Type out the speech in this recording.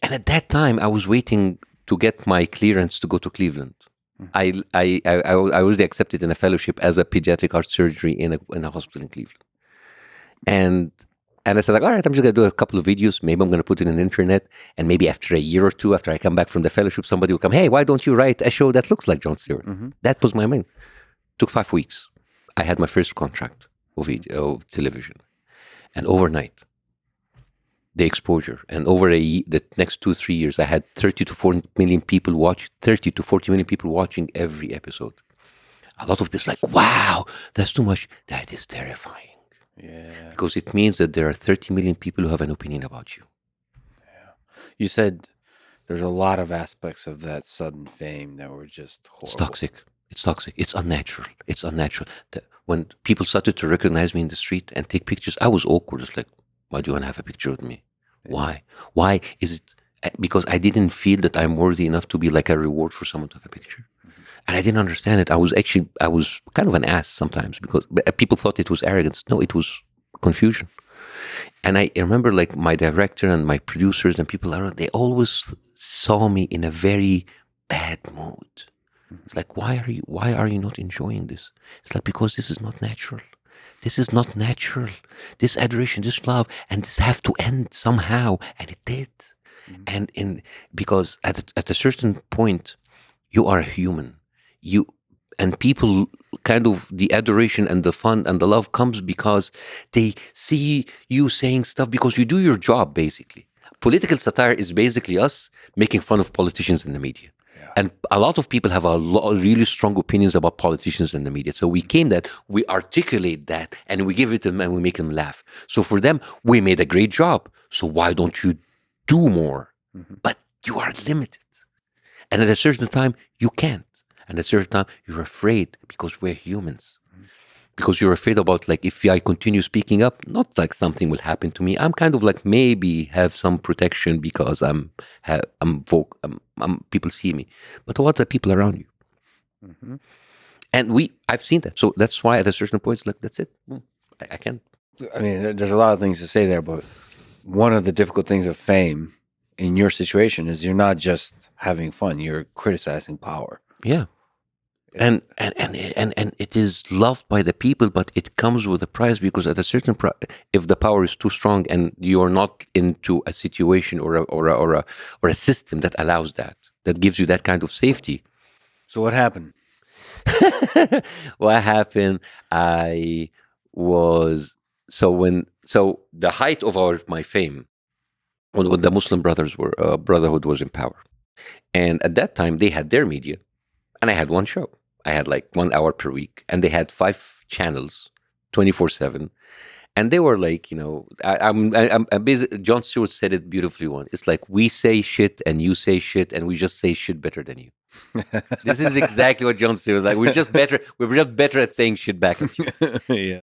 And at that time, I was waiting to get my clearance to go to Cleveland. I already accepted in a fellowship as a pediatric heart surgery in a hospital in Cleveland. And I said, like, all right, I'm just going to do a couple of videos. Maybe I'm going to put it on the internet. And maybe after a year or two, after I come back from the fellowship, somebody will come, hey, why don't you write a show that looks like Jon Stewart? That was my mind. Took 5 weeks. I had my first contract of television. And overnight, the exposure. And over the next 2-3 years, I had 30 to 40 million people watching every episode. A lot of people like, wow, that's too much. That is terrifying. Yeah. Because it means that there are 30 million people who have an opinion about you. Yeah. You said there's a lot of aspects of that sudden fame that were just horrible. It's toxic. It's toxic. It's unnatural. It's unnatural. When people started to recognize me in the street and take pictures, I was awkward. It's like, why do you want to have a picture with me? Yeah. Why? Why is it? Because I didn't feel that I'm worthy enough to be like a reward for someone to have a picture. And I didn't understand it. I was kind of an ass sometimes because people thought it was arrogance. No, it was confusion. And I remember like my director and my producers and people around, they always saw me in a very bad mood. It's like, why are you not enjoying this? It's like, because this is not natural. This is not natural. This adoration, this love, and this have to end somehow. And it did. And because at a certain point, you are human. And people kind of, the adoration and the fun and the love comes because they see you saying stuff because you do your job, basically. Political satire is basically us making fun of politicians in the media. Yeah. And a lot of people have really strong opinions about politicians in the media. So we articulate that and we give it to them and we make them laugh. So for them, we made a great job. So why don't you do more? But you are limited. And at a certain time, you can't. And at a certain time, you're afraid because we're humans. Because you're afraid about, like, if I continue speaking up, not like something will happen to me. I'm kind of like maybe have some protection because people see me. But what are people around you? And I've seen that. So that's why at a certain point, it's like, that's it. I can't. I mean, there's a lot of things to say there, but one of the difficult things of fame in your situation is you're not just having fun, you're criticizing power. Yeah. And it is loved by the people, but it comes with a price because at a certain if the power is too strong and you're not into a situation or a system that allows that gives you that kind of safety. So what happened? What happened? So the height of my fame, when the Muslim Brotherhood was in power, and at that time they had their media, and I had one show. I had like 1 hour per week, and they had 5 channels, 24/7, and they were like, I'm basically, Jon Stewart said it beautifully once. It's like we say shit and you say shit, and we just say shit better than you. This is exactly what Jon Stewart was like. We're just better at saying shit back at you. Yeah.